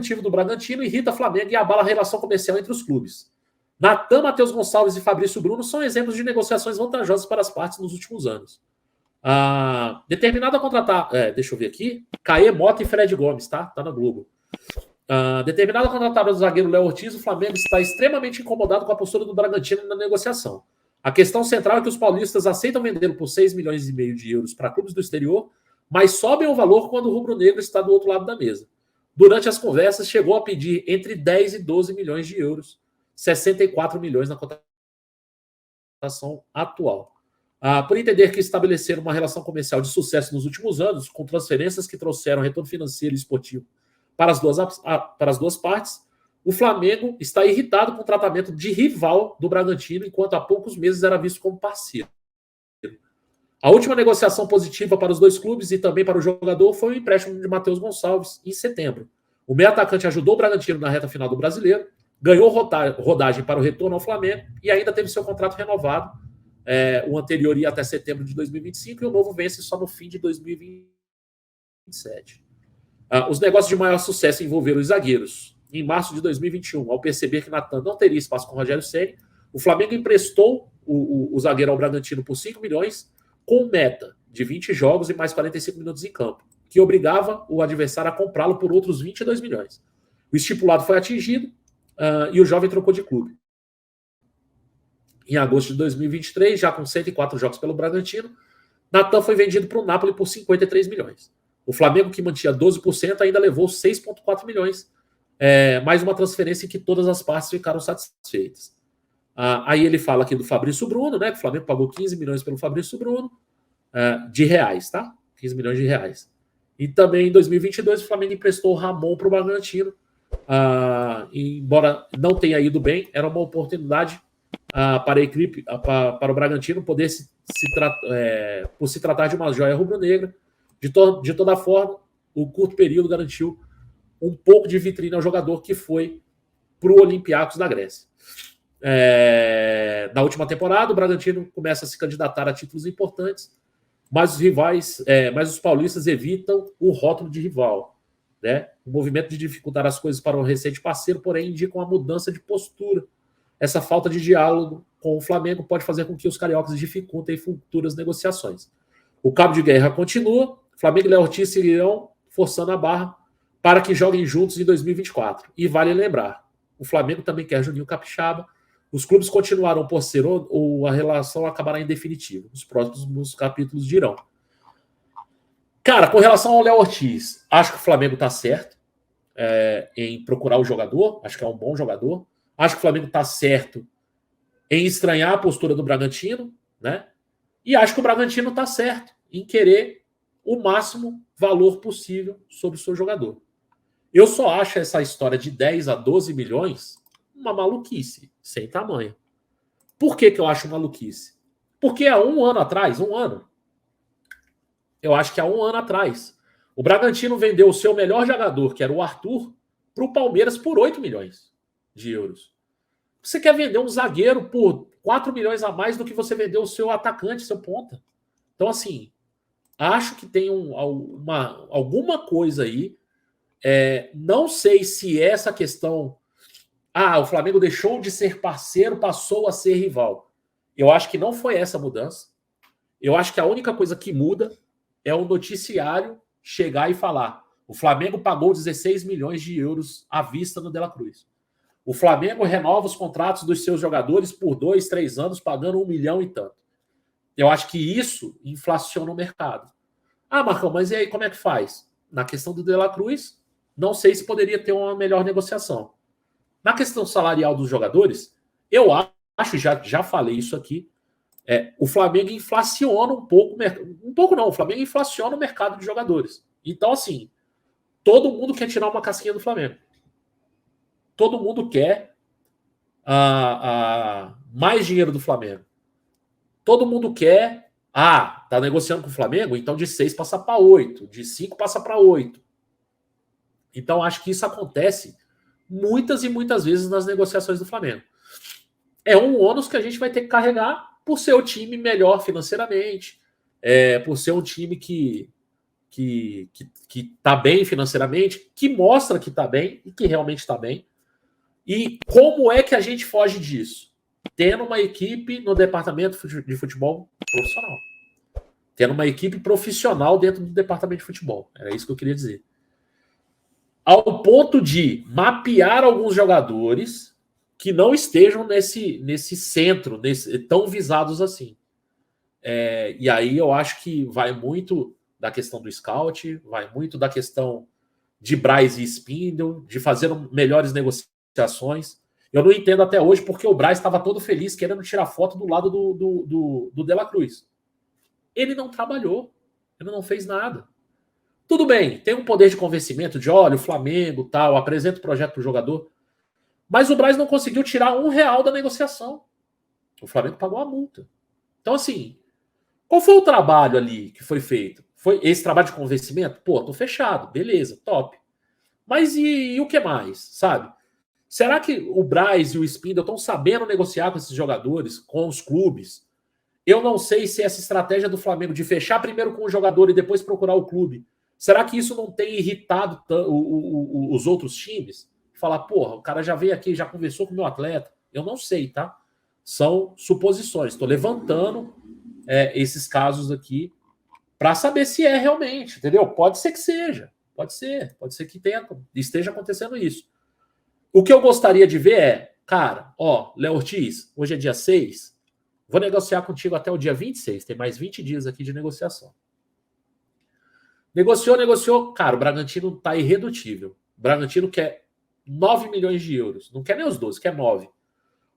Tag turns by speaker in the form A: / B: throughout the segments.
A: positivo do Bragantino irrita Flamengo e abala a relação comercial entre os clubes. Natan, Matheus Gonçalves e Fabrício Bruno são exemplos de negociações vantajosas para as partes nos últimos anos. Determinado a contratar... deixa eu ver aqui. Caê Mota e Fred Gomes, tá? Tá na Globo. Determinado a contratar o zagueiro Léo Ortiz, o Flamengo está extremamente incomodado com a postura do Bragantino na negociação. A questão central é que os paulistas aceitam vendê-lo por 6,5 milhões de euros para clubes do exterior, mas sobem o valor quando o rubro-negro está do outro lado da mesa. Durante as conversas, chegou a pedir entre 10 e 12 milhões de euros, 64 milhões na cotação atual. Por entender que estabeleceram uma relação comercial de sucesso nos últimos anos, com transferências que trouxeram retorno financeiro e esportivo para as duas partes, o Flamengo está irritado com o tratamento de rival do Bragantino, enquanto há poucos meses era visto como parceiro. A última negociação positiva para os dois clubes e também para o jogador foi o empréstimo de Matheus Gonçalves em setembro. O meio atacante ajudou o Bragantino na reta final do Brasileiro, ganhou rodagem para o retorno ao Flamengo e ainda teve seu contrato renovado. O anterior ia até setembro de 2025 e o novo vence só no fim de 2027. Os negócios de maior sucesso envolveram os zagueiros. Em março de 2021, ao perceber que Natan não teria espaço com o Rogério Ceni, o Flamengo emprestou o zagueiro ao Bragantino por 5 milhões, com meta de 20 jogos e mais 45 minutos em campo, que obrigava o adversário a comprá-lo por outros 22 milhões. O estipulado foi atingido e o jovem trocou de clube. Em agosto de 2023, já com 104 jogos pelo Bragantino, Natan foi vendido para o Napoli por 53 milhões. O Flamengo, que mantinha 12%, ainda levou 6,4 milhões, mais uma transferência em que todas as partes ficaram satisfeitas. Aí ele fala aqui do Fabrício Bruno, né? Que o Flamengo pagou 15 milhões pelo Fabrício Bruno, de reais, tá? 15 milhões de reais. E também em 2022 o Flamengo emprestou o Ramon para o Bragantino. Embora não tenha ido bem, era uma oportunidade para a equipe, para o Bragantino poder por se tratar de uma joia rubro-negra. De toda forma, o curto período garantiu um pouco de vitrine ao jogador que foi para o Olympiacos da Grécia. Na última temporada, o Bragantino começa a se candidatar a títulos importantes, mas os paulistas evitam o rótulo de rival, né? O movimento de dificultar as coisas para um recente parceiro, porém, indica uma mudança de postura. Essa falta de diálogo com o Flamengo pode fazer com que os cariocas dificultem futuras negociações. O cabo de guerra continua. Flamengo e Léo Ortiz seguirão forçando a barra para que joguem juntos em 2024. E vale lembrar, o Flamengo também quer Juninho Capixaba. Os clubes continuarão por ser ou a relação acabará em definitivo. Os próximos capítulos dirão. Cara, com relação ao Léo Ortiz, acho que o Flamengo está certo em procurar o jogador. Acho que é um bom jogador. Acho que o Flamengo está certo em estranhar a postura do Bragantino, né? E acho que o Bragantino está certo em querer o máximo valor possível sobre o seu jogador. Eu só acho essa história de 10 a 12 milhões uma maluquice, sem tamanho. Por que eu acho maluquice? Porque há um ano atrás, eu acho que há um ano atrás, o Bragantino vendeu o seu melhor jogador, que era o Arthur, para o Palmeiras por 8 milhões de euros. Você quer vender um zagueiro por 4 milhões a mais do que você vendeu o seu atacante, seu ponta. Então, assim, acho que tem alguma coisa aí. Não sei se essa questão... o Flamengo deixou de ser parceiro, passou a ser rival. Eu acho que não foi essa mudança. Eu acho que a única coisa que muda é o noticiário chegar e falar: o Flamengo pagou 16 milhões de euros à vista no De La Cruz. O Flamengo renova os contratos dos seus jogadores por 2, 3 anos, pagando 1 milhão e tanto. Eu acho que isso inflaciona o mercado. Marcão, mas e aí como é que faz? Na questão do De La Cruz, não sei se poderia ter uma melhor negociação. Na questão salarial dos jogadores, eu acho, já falei isso aqui, o Flamengo inflaciona o Flamengo inflaciona o mercado de jogadores. Então, assim, todo mundo quer tirar uma casquinha do Flamengo. Todo mundo quer mais dinheiro do Flamengo. Todo mundo quer, tá negociando com o Flamengo, então de 6 passa para 8, de 5 passa para 8. Então, acho que isso acontece muitas e muitas vezes nas negociações do Flamengo. É um ônus que a gente vai ter que carregar por ser o time melhor financeiramente, por ser um time que que tá bem financeiramente, que mostra que tá bem e que realmente está bem. E como é que a gente foge disso? Tendo uma equipe no departamento de futebol profissional. Tendo uma equipe profissional dentro do departamento de futebol. Era isso que eu queria dizer. Ao ponto de mapear alguns jogadores que não estejam nesse centro, tão visados assim. E aí eu acho que vai muito da questão do scout, vai muito da questão de Braz e Spindle, de fazer melhores negociações. Eu não entendo até hoje porque o Braz estava todo feliz querendo tirar foto do lado do De La Cruz. Ele não trabalhou, ele não fez nada. Tudo bem, tem um poder de convencimento de, olha, o Flamengo, tal, apresenta o projeto para o jogador, mas o Braz não conseguiu tirar R$1 da negociação. O Flamengo pagou a multa. Então, assim, qual foi o trabalho ali que foi feito? Foi esse trabalho de convencimento? Pô, tô fechado, beleza, top. Mas e o que mais, sabe? Será que o Braz e o Spindle estão sabendo negociar com esses jogadores, com os clubes? Eu não sei se essa estratégia do Flamengo de fechar primeiro com o jogador e depois procurar o clube, será que isso não tem irritado os outros times? Falar, porra, o cara já veio aqui, já conversou com o meu atleta. Eu não sei, tá? São suposições. Estou levantando esses casos aqui para saber se é realmente, entendeu? Pode ser que seja, pode ser que esteja acontecendo isso. O que eu gostaria de ver é, cara, Léo Ortiz, hoje é dia 6, vou negociar contigo até o dia 26, tem mais 20 dias aqui de negociação. Negociou, cara, o Bragantino tá irredutível. O Bragantino quer 9 milhões de euros, não quer nem os 12, quer 9.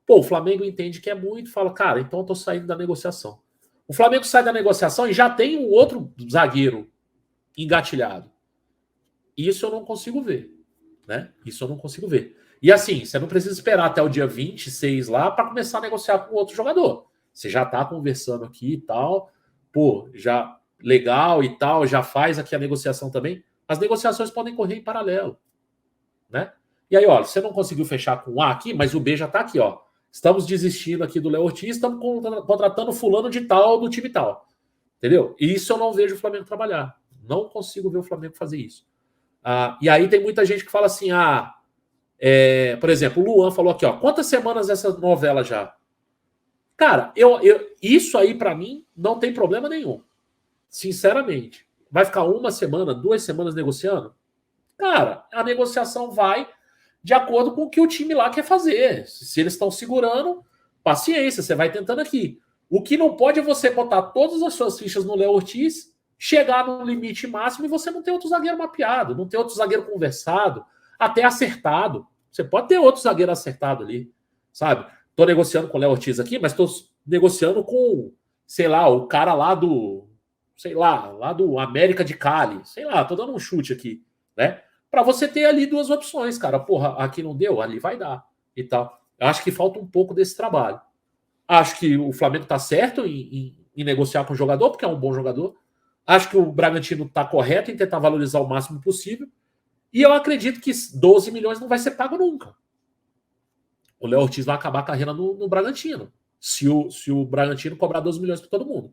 A: Pô, o Flamengo entende que é muito, fala, cara, então eu tô saindo da negociação. O Flamengo sai da negociação e já tem um outro zagueiro engatilhado. Isso eu não consigo ver, né? Isso eu não consigo ver. E assim, você não precisa esperar até o dia 26 lá para começar a negociar com outro jogador. Você já tá conversando aqui e tal, pô, já legal e tal, já faz aqui a negociação também. As negociações podem correr em paralelo, né? E aí, ó, você não conseguiu fechar com o A aqui, mas o B já tá aqui, ó. Estamos desistindo aqui do Léo Ortiz, estamos contratando fulano de tal do time tal. Entendeu? E isso eu não vejo o Flamengo trabalhar. Não consigo ver o Flamengo fazer isso. E aí tem muita gente que fala assim, por exemplo, o Luan falou aqui, ó, quantas semanas essa novela já? Cara, isso aí para mim não tem problema nenhum. Sinceramente. Vai ficar 1 semana, 2 semanas negociando? Cara, a negociação vai de acordo com o que o time lá quer fazer. Se eles estão segurando, paciência, você vai tentando aqui. O que não pode é você botar todas as suas fichas no Léo Ortiz, chegar no limite máximo e você não ter outro zagueiro mapeado, não ter outro zagueiro conversado, até acertado. Você pode ter outro zagueiro acertado ali, sabe? Tô negociando com o Léo Ortiz aqui, mas tô negociando com, sei lá, o cara lá do América de Cali. Sei lá, tô dando um chute aqui, né? Para você ter ali 2 opções, cara. Porra, aqui não deu, ali vai dar e tal. Eu acho que falta um pouco desse trabalho. Acho que o Flamengo tá certo em negociar com o jogador, porque é um bom jogador. Acho que o Bragantino tá correto em tentar valorizar o máximo possível. E eu acredito que 12 milhões não vai ser pago nunca. O Léo Ortiz vai acabar a carreira no Bragantino. Se o Bragantino cobrar 12 milhões para todo mundo.